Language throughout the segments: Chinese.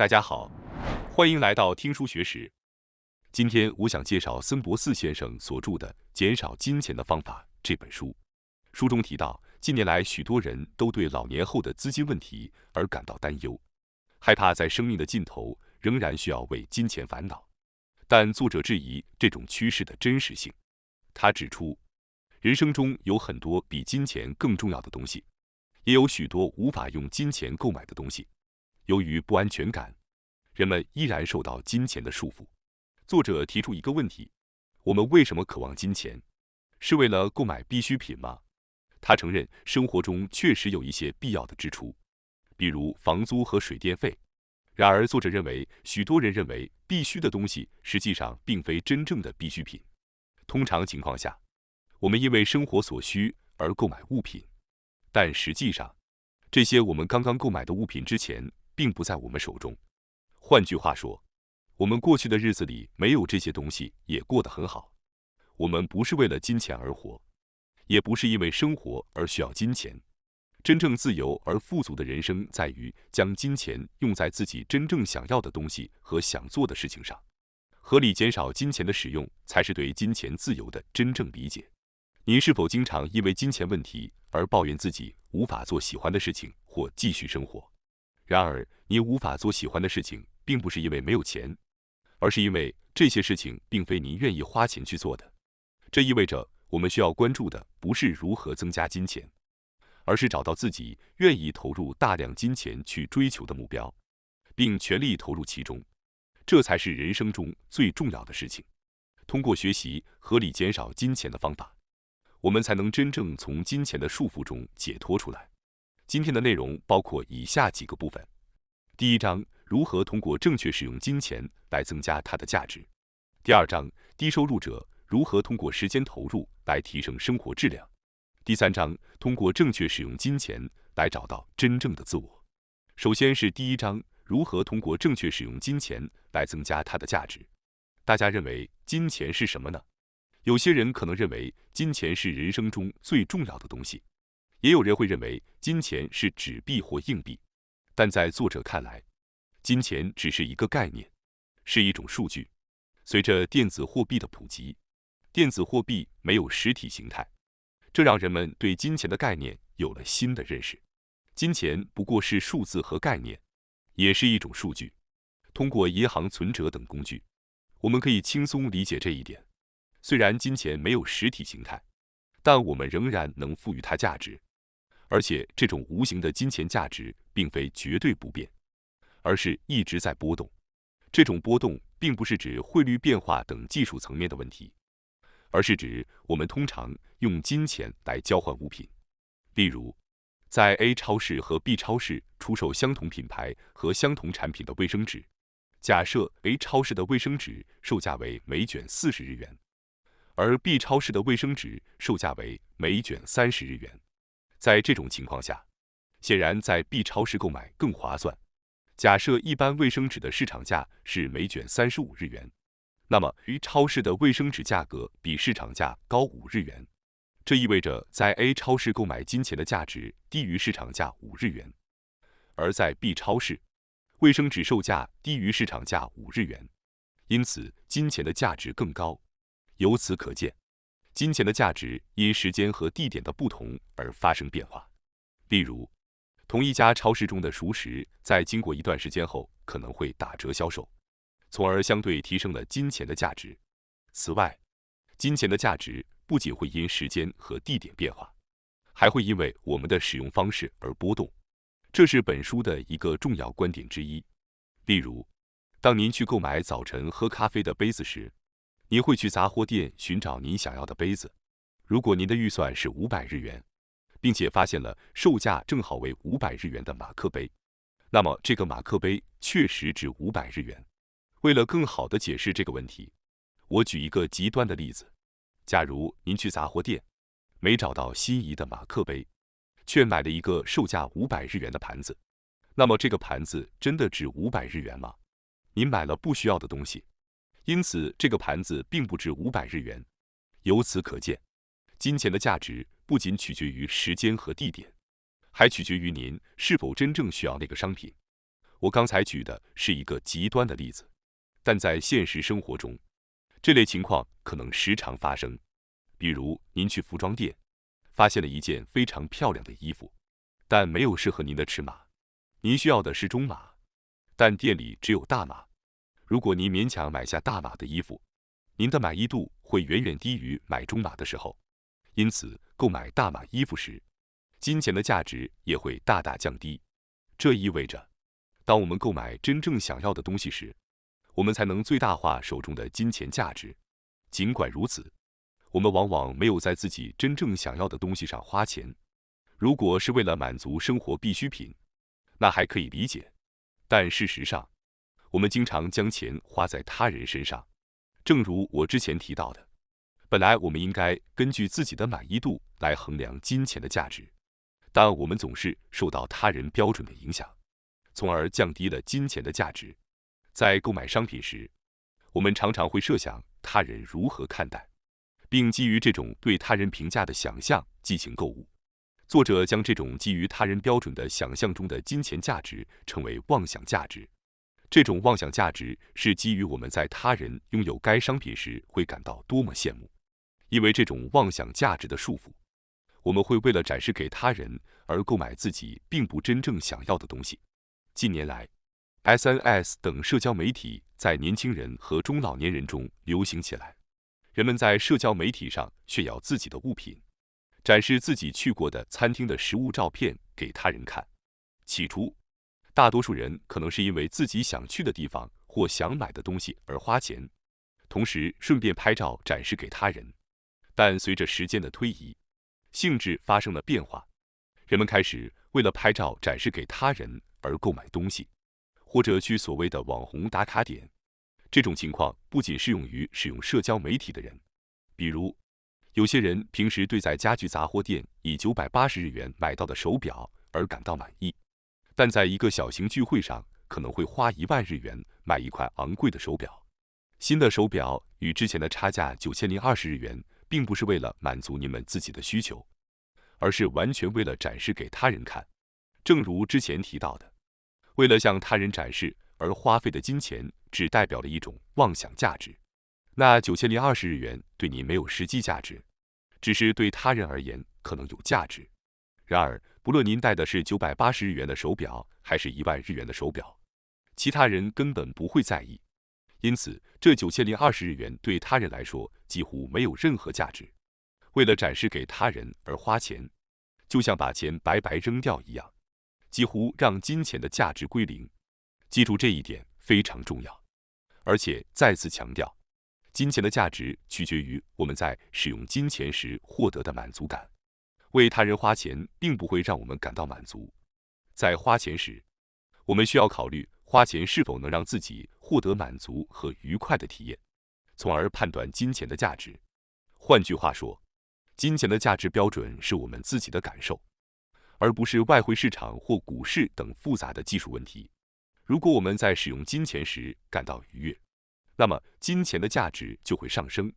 大家好，欢迎来到听书学史。今天我想介绍森博四先生所著的《减少金钱的方法》这本书。书中提到，近年来许多人都对老年后的资金问题而感到担忧，害怕在生命的尽头仍然需要为金钱烦恼。但作者质疑这种趋势的真实性。他指出，人生中有很多比金钱更重要的东西，也有许多无法用金钱购买的东西。由于不安全感，人们依然受到金钱的束缚。作者提出一个问题：我们为什么渴望金钱？是为了购买必需品吗？他承认生活中确实有一些必要的支出，比如房租和水电费。然而，作者认为，许多人认为必须的东西实际上并非真正的必需品。通常情况下，我们因为生活所需而购买物品，但实际上，这些我们刚刚购买的物品之前并不在我们手中。换句话说，我们过去的日子里没有这些东西也过得很好。我们不是为了金钱而活，也不是因为生活而需要金钱。真正自由而富足的人生在于将金钱用在自己真正想要的东西和想做的事情上。合理减少金钱的使用，才是对金钱自由的真正理解。您是否经常因为金钱问题而抱怨自己无法做喜欢的事情或继续生活？然而，您无法做喜欢的事情，并不是因为没有钱，而是因为这些事情并非您愿意花钱去做的。这意味着，我们需要关注的不是如何增加金钱，而是找到自己愿意投入大量金钱去追求的目标，并全力投入其中。这才是人生中最重要的事情。通过学习合理减少金钱的方法，我们才能真正从金钱的束缚中解脱出来。今天的内容包括以下几个部分：第一章，如何通过正确使用金钱来增加它的价值；第二章，低收入者如何通过时间投入来提升生活质量；第三章，通过正确使用金钱来找到真正的自我。首先是第一章，如何通过正确使用金钱来增加它的价值。大家认为金钱是什么呢？有些人可能认为金钱是人生中最重要的东西，也有人会认为金钱是纸币或硬币。但在作者看来，金钱只是一个概念，是一种数据。随着电子货币的普及，电子货币没有实体形态，这让人们对金钱的概念有了新的认识。金钱不过是数字和概念，也是一种数据。通过银行存折等工具，我们可以轻松理解这一点。虽然金钱没有实体形态，但我们仍然能赋予它价值。而且这种无形的金钱价值并非绝对不变，而是一直在波动。这种波动并不是指汇率变化等技术层面的问题，而是指我们通常用金钱来交换物品。例如，在 A 超市和 B 超市出售相同品牌和相同产品的卫生纸。假设 A 超市的卫生纸售价为每卷40日元，而 B 超市的卫生纸售价为每卷30日元。在这种情况下，显然在 B 超市购买更划算。假设一般卫生纸的市场价是每卷35日元，那么 A 超市的卫生纸价格比市场价高5日元。这意味着在 A 超市购买金钱的价值低于市场价5日元，而在 B 超市，卫生纸售价低于市场价5日元，因此金钱的价值更高。由此可见，金钱的价值因时间和地点的不同而发生变化。例如，同一家超市中的熟食在经过一段时间后可能会打折销售，从而相对提升了金钱的价值。此外，金钱的价值不仅会因时间和地点变化，还会因为我们的使用方式而波动。这是本书的一个重要观点之一。例如，当您去购买早晨喝咖啡的杯子时，您会去杂货店寻找您想要的杯子。如果您的预算是500日元，并且发现了售价正好为500日元的马克杯，那么这个马克杯确实值500日元。为了更好地解释这个问题，我举一个极端的例子。假如您去杂货店，没找到心仪的马克杯，却买了一个售价500日元的盘子，那么这个盘子真的值500日元吗？您买了不需要的东西，因此这个盘子并不值500日元。由此可见，金钱的价值不仅取决于时间和地点，还取决于您是否真正需要那个商品。我刚才举的是一个极端的例子，但在现实生活中，这类情况可能时常发生。比如，您去服装店，发现了一件非常漂亮的衣服，但没有适合您的尺码，您需要的是中码，但店里只有大码。如果您勉强买下大码的衣服，您的满意度会远远低于买中码的时候，因此购买大码衣服时，金钱的价值也会大大降低。这意味着，当我们购买真正想要的东西时，我们才能最大化手中的金钱价值。尽管如此，我们往往没有在自己真正想要的东西上花钱。如果是为了满足生活必需品，那还可以理解，但事实上，我们经常将钱花在他人身上。正如我之前提到的，本来我们应该根据自己的满意度来衡量金钱的价值，但我们总是受到他人标准的影响，从而降低了金钱的价值。在购买商品时，我们常常会设想他人如何看待，并基于这种对他人评价的想象进行购物。作者将这种基于他人标准的想象中的金钱价值称为妄想价值。这种妄想价值是基于我们在他人拥有该商品时会感到多么羡慕。因为这种妄想价值的束缚，我们会为了展示给他人而购买自己并不真正想要的东西。近年来， SNS 等社交媒体在年轻人和中老年人中流行起来。人们在社交媒体上炫耀自己的物品，展示自己去过的餐厅的食物照片给他人看。起初，大多数人可能是因为自己想去的地方或想买的东西而花钱，同时顺便拍照展示给他人。但随着时间的推移，性质发生了变化，人们开始为了拍照展示给他人而购买东西，或者去所谓的网红打卡点。这种情况不仅适用于使用社交媒体的人，比如，有些人平时对在家具杂货店以980日元买到的手表而感到满意，但在一个小型聚会上可能会花10000日元买一块昂贵的手表。新的手表与之前的差价9020日元，并不是为了满足你们自己的需求，而是完全为了展示给他人看。正如之前提到的，为了向他人展示而花费的金钱只代表了一种妄想价值。那9020日元对你没有实际价值，只是对他人而言可能有价值。然而，不论您戴的是980日元的手表，还是10000日元的手表，其他人根本不会在意。因此，这9020日元对他人来说几乎没有任何价值。为了展示给他人而花钱，就像把钱白白扔掉一样，几乎让金钱的价值归零。记住这一点非常重要，而且再次强调，金钱的价值取决于我们在使用金钱时获得的满足感。为他人花钱并不会让我们感到满足。在花钱时，我们需要考虑花钱是否能让自己获得满足和愉快的体验，从而判断金钱的价值。换句话说，金钱的价值标准是我们自己的感受，而不是外汇市场或股市等复杂的技术问题。如果我们在使用金钱时感到愉悦，那么金钱的价值就会上升；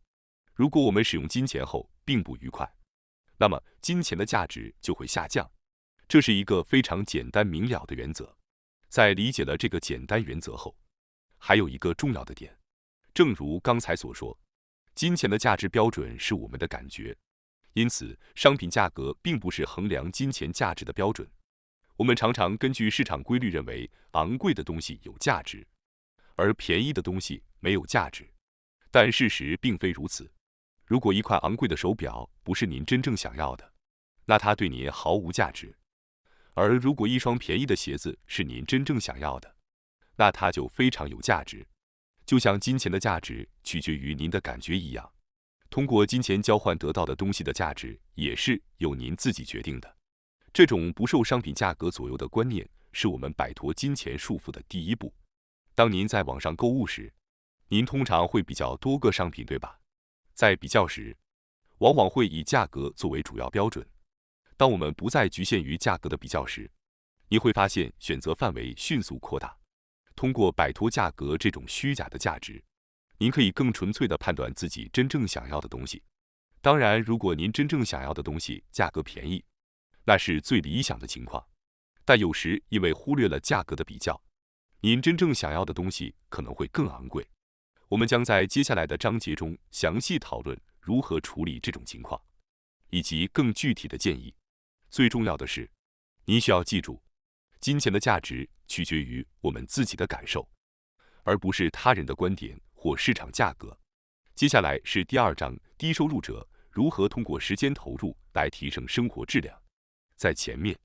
如果我们使用金钱后并不愉快，那么金钱的价值就会下降。这是一个非常简单明了的原则。在理解了这个简单原则后，还有一个重要的点，正如刚才所说，金钱的价值标准是我们的感觉，因此商品价格并不是衡量金钱价值的标准。我们常常根据市场规律认为昂贵的东西有价值，而便宜的东西没有价值。但事实并非如此。如果一块昂贵的手表不是您真正想要的，那它对您毫无价值；而如果一双便宜的鞋子是您真正想要的，那它就非常有价值。就像金钱的价值取决于您的感觉一样，通过金钱交换得到的东西的价值也是由您自己决定的。这种不受商品价格左右的观念，是我们摆脱金钱束缚的第一步。当您在网上购物时，您通常会比较多个商品，对吧？在比较时，往往会以价格作为主要标准。当我们不再局限于价格的比较时，你会发现选择范围迅速扩大。通过摆脱价格这种虚假的价值，您可以更纯粹地判断自己真正想要的东西。当然，如果您真正想要的东西价格便宜，那是最理想的情况。但有时因为忽略了价格的比较，您真正想要的东西可能会更昂贵。我们将在接下来的章节中详细讨论如何处理这种情况，以及更具体的建议。最重要的是，您需要记住，金钱的价值取决于我们自己的感受，而不是他人的观点或市场价格。接下来是第2章，低收入者如何通过时间投入来提升生活质量。在前面，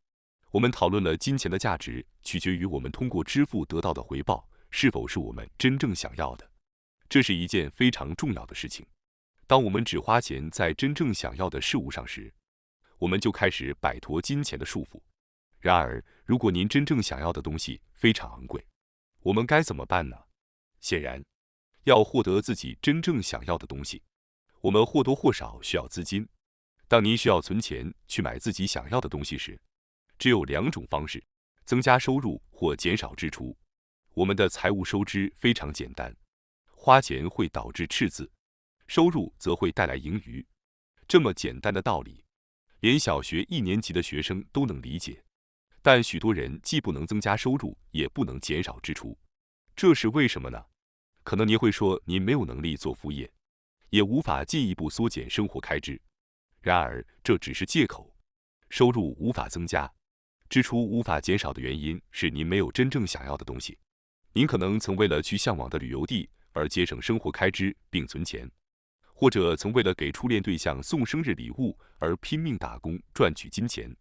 我们讨论了金钱的价值取决于我们通过支付得到的回报是否是我们真正想要的。这是一件非常重要的事情。当我们只花钱在真正想要的事物上时，我们就开始摆脱金钱的束缚。然而，如果您真正想要的东西非常昂贵，我们该怎么办呢？显然，要获得自己真正想要的东西，我们或多或少需要资金。当您需要存钱去买自己想要的东西时，只有2种方式：增加收入或减少支出。我们的财务收支非常简单，花钱会导致赤字，收入则会带来盈余。这么简单的道理，连小学1年级的学生都能理解。但许多人既不能增加收入，也不能减少支出，这是为什么呢？可能您会说，您没有能力做副业，也无法进一步缩减生活开支。然而，这只是借口。收入无法增加，支出无法减少的原因是您没有真正想要的东西。您可能曾为了去向往的旅游地而节省生活开支并存钱，或者曾为了给初恋对象送生日礼物而拼命打工赚取金钱。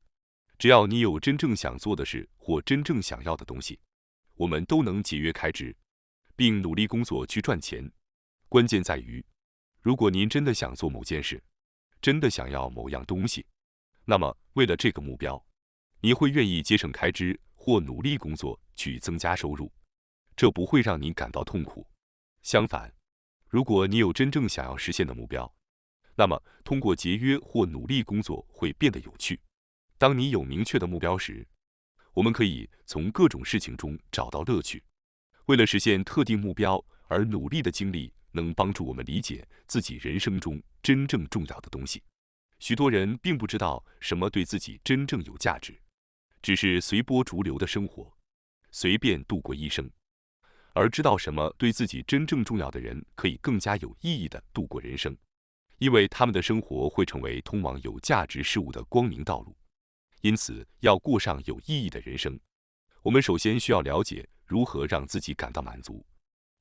只要你有真正想做的事或真正想要的东西，我们都能节约开支，并努力工作去赚钱。关键在于，如果您真的想做某件事，真的想要某样东西，那么为了这个目标，你会愿意节省开支或努力工作去增加收入。这不会让你感到痛苦。相反，如果你有真正想要实现的目标，那么通过节约或努力工作会变得有趣。当你有明确的目标时，我们可以从各种事情中找到乐趣。为了实现特定目标而努力的经历能帮助我们理解自己人生中真正重要的东西。许多人并不知道什么对自己真正有价值，只是随波逐流的生活，随便度过一生。而知道什么对自己真正重要的人，可以更加有意义地度过人生，因为他们的生活会成为通往有价值事物的光明道路。因此，要过上有意义的人生，我们首先需要了解如何让自己感到满足。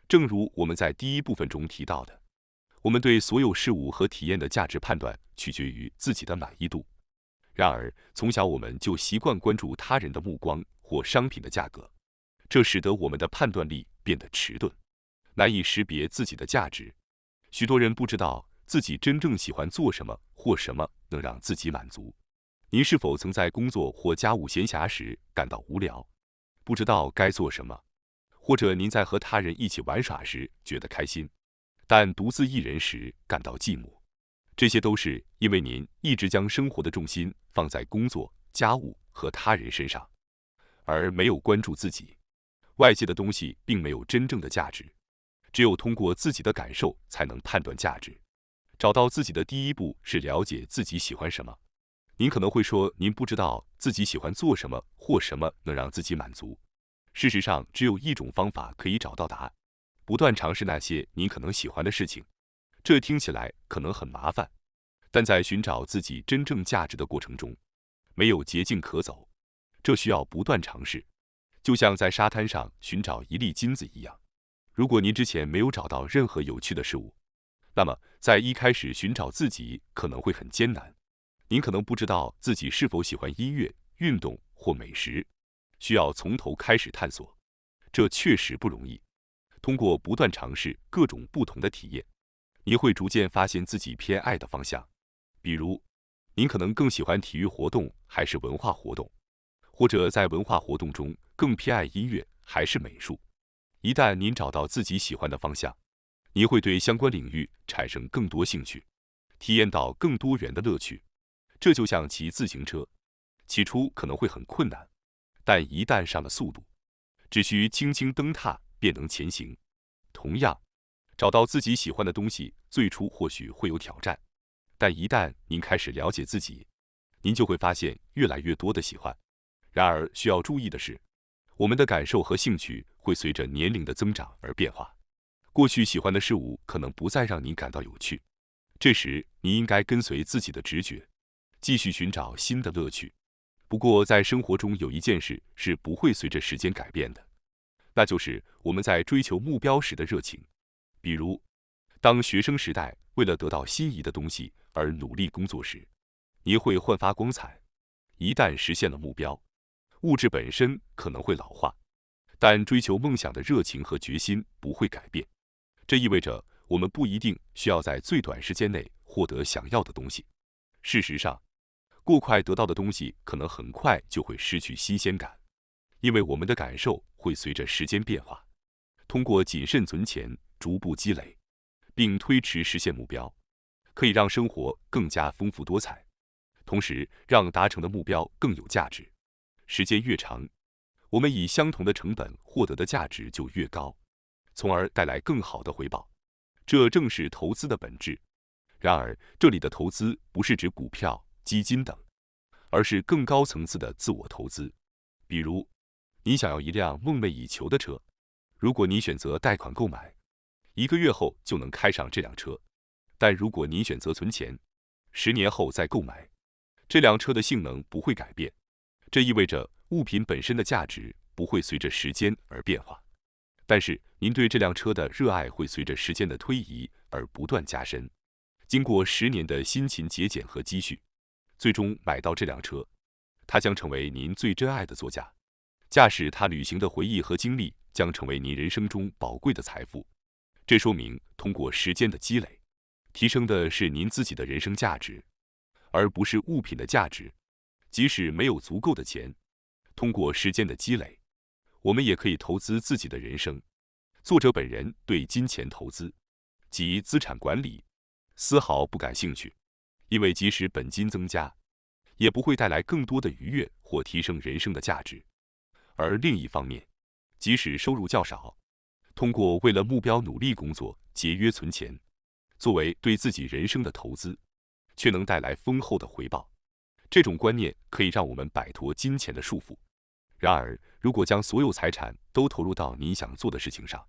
正如我们在第1部分中提到的，我们对所有事物和体验的价值判断取决于自己的满意度。然而，从小我们就习惯关注他人的目光或商品的价格，这使得我们的判断力变得迟钝，难以识别自己的价值。许多人不知道自己真正喜欢做什么或什么能让自己满足。您是否曾在工作或家务闲暇时感到无聊，不知道该做什么？或者您在和他人一起玩耍时觉得开心，但独自一人时感到寂寞？这些都是因为您一直将生活的重心放在工作、家务和他人身上，而没有关注自己。外界的东西并没有真正的价值，只有通过自己的感受才能判断价值。找到自己的第一步是了解自己喜欢什么。您可能会说，您不知道自己喜欢做什么或什么能让自己满足。事实上，只有一种方法可以找到答案：不断尝试那些您可能喜欢的事情。这听起来可能很麻烦，但在寻找自己真正价值的过程中，没有捷径可走，这需要不断尝试，就像在沙滩上寻找一粒金子一样。如果您之前没有找到任何有趣的事物，那么在一开始寻找自己可能会很艰难。您可能不知道自己是否喜欢音乐、运动或美食，需要从头开始探索，这确实不容易。通过不断尝试各种不同的体验，您会逐渐发现自己偏爱的方向。比如，您可能更喜欢体育活动还是文化活动，或者在文化活动中更偏爱音乐还是美术。一旦您找到自己喜欢的方向，您会对相关领域产生更多兴趣，体验到更多元的乐趣。这就像骑自行车，起初可能会很困难，但一旦上了速度，只需轻轻蹬踏便能前行。同样，找到自己喜欢的东西，最初或许会有挑战，但一旦您开始了解自己，您就会发现越来越多的喜欢。然而需要注意的是，我们的感受和兴趣会随着年龄的增长而变化。过去喜欢的事物可能不再让你感到有趣，这时你应该跟随自己的直觉，继续寻找新的乐趣。不过，在生活中有一件事是不会随着时间改变的，那就是我们在追求目标时的热情。比如，当学生时代为了得到心仪的东西而努力工作时，你会焕发光彩。一旦实现了目标，物质本身可能会老化，但追求梦想的热情和决心不会改变。这意味着我们不一定需要在最短时间内获得想要的东西。事实上，过快得到的东西可能很快就会失去新鲜感，因为我们的感受会随着时间变化。通过谨慎存钱，逐步积累，并推迟实现目标，可以让生活更加丰富多彩，同时让达成的目标更有价值。时间越长，我们以相同的成本获得的价值就越高，从而带来更好的回报。这正是投资的本质。然而，这里的投资不是指股票、基金等，而是更高层次的自我投资。比如，你想要一辆梦寐以求的车，如果你选择贷款购买，1个月后就能开上这辆车。但如果你选择存钱，10年后再购买，这辆车的性能不会改变。这意味着物品本身的价值不会随着时间而变化，但是您对这辆车的热爱会随着时间的推移而不断加深。经过10年的辛勤节俭和积蓄，最终买到这辆车，它将成为您最珍爱的座驾。驾驶它旅行的回忆和经历将成为您人生中宝贵的财富。这说明，通过时间的积累，提升的是您自己的人生价值，而不是物品的价值。即使没有足够的钱，通过时间的积累，我们也可以投资自己的人生。作者本人对金钱投资及资产管理丝毫不感兴趣，因为即使本金增加，也不会带来更多的愉悦或提升人生的价值。而另一方面，即使收入较少，通过为了目标努力工作、节约存钱，作为对自己人生的投资，却能带来丰厚的回报。这种观念可以让我们摆脱金钱的束缚。然而，如果将所有财产都投入到你想做的事情上，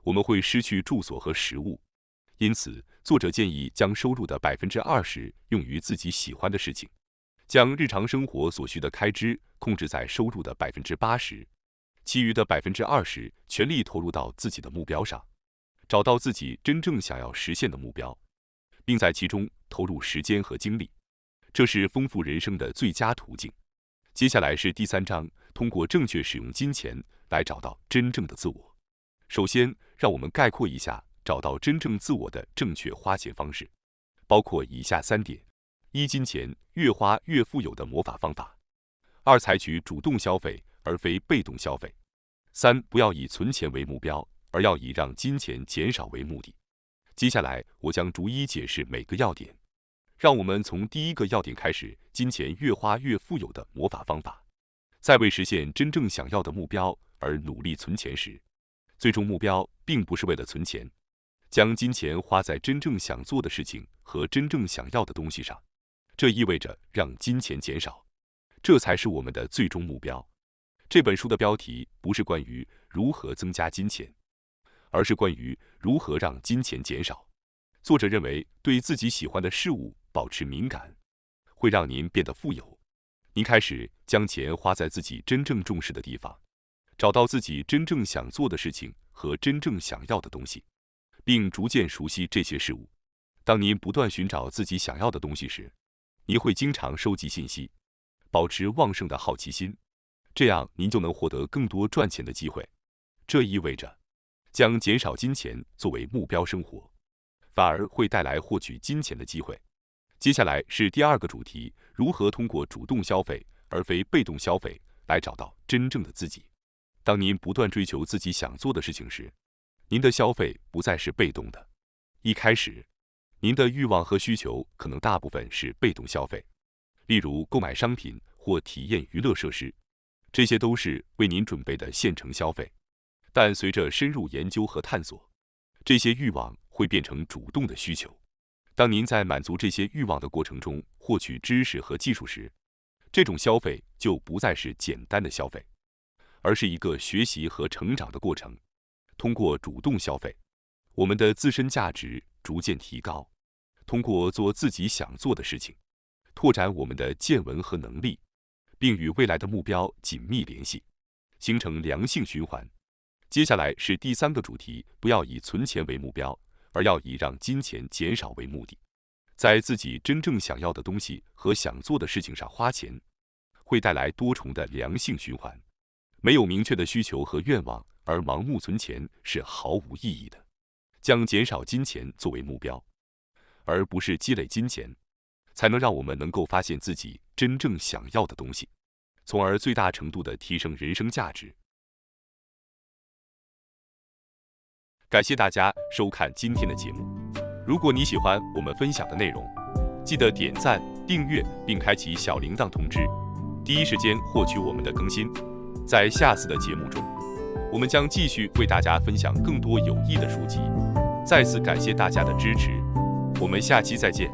我们会失去住所和食物。因此，作者建议将收入的20%用于自己喜欢的事情，将日常生活所需的开支控制在收入的80%，其余的20%全力投入到自己的目标上，找到自己真正想要实现的目标，并在其中投入时间和精力。这是丰富人生的最佳途径。接下来是第3章，通过正确使用金钱来找到真正的自我。首先，让我们概括一下找到真正自我的正确花钱方式，包括以下3点：1、金钱越花越富有的魔法方法；2、采取主动消费而非被动消费；3、不要以存钱为目标，而要以让金钱减少为目的。接下来，我将逐一解释每个要点。让我们从第1个要点开始：金钱越花越富有的魔法方法。在为实现真正想要的目标而努力存钱时，最终目标并不是为了存钱。将金钱花在真正想做的事情和真正想要的东西上，这意味着让金钱减少，这才是我们的最终目标。这本书的标题不是关于如何增加金钱，而是关于如何让金钱减少。作者认为，对自己喜欢的事物保持敏感，会让您变得富有。您开始将钱花在自己真正重视的地方，找到自己真正想做的事情和真正想要的东西，并逐渐熟悉这些事物。当您不断寻找自己想要的东西时，您会经常收集信息，保持旺盛的好奇心，这样您就能获得更多赚钱的机会。这意味着，将减少金钱作为目标生活，反而会带来获取金钱的机会。接下来是第2个主题：如何通过主动消费而非被动消费来找到真正的自己。当您不断追求自己想做的事情时，您的消费不再是被动的。一开始，您的欲望和需求可能大部分是被动消费，例如购买商品或体验娱乐设施，这些都是为您准备的现成消费。但随着深入研究和探索，这些欲望会变成主动的需求。当您在满足这些欲望的过程中获取知识和技术时，这种消费就不再是简单的消费，而是一个学习和成长的过程。通过主动消费，我们的自身价值逐渐提高；通过做自己想做的事情，拓展我们的见闻和能力，并与未来的目标紧密联系，形成良性循环。接下来是第3个主题，不要以存钱为目标，而要以让金钱减少为目的。在自己真正想要的东西和想做的事情上花钱，会带来多重的良性循环。没有明确的需求和愿望而盲目存钱是毫无意义的。将减少金钱作为目标，而不是积累金钱，才能让我们能够发现自己真正想要的东西，从而最大程度地提升人生价值。感谢大家收看今天的节目。如果你喜欢我们分享的内容，记得点赞、订阅并开启小铃铛通知，第一时间获取我们的更新。在下次的节目中，我们将继续为大家分享更多有益的书籍。再次感谢大家的支持，我们下期再见。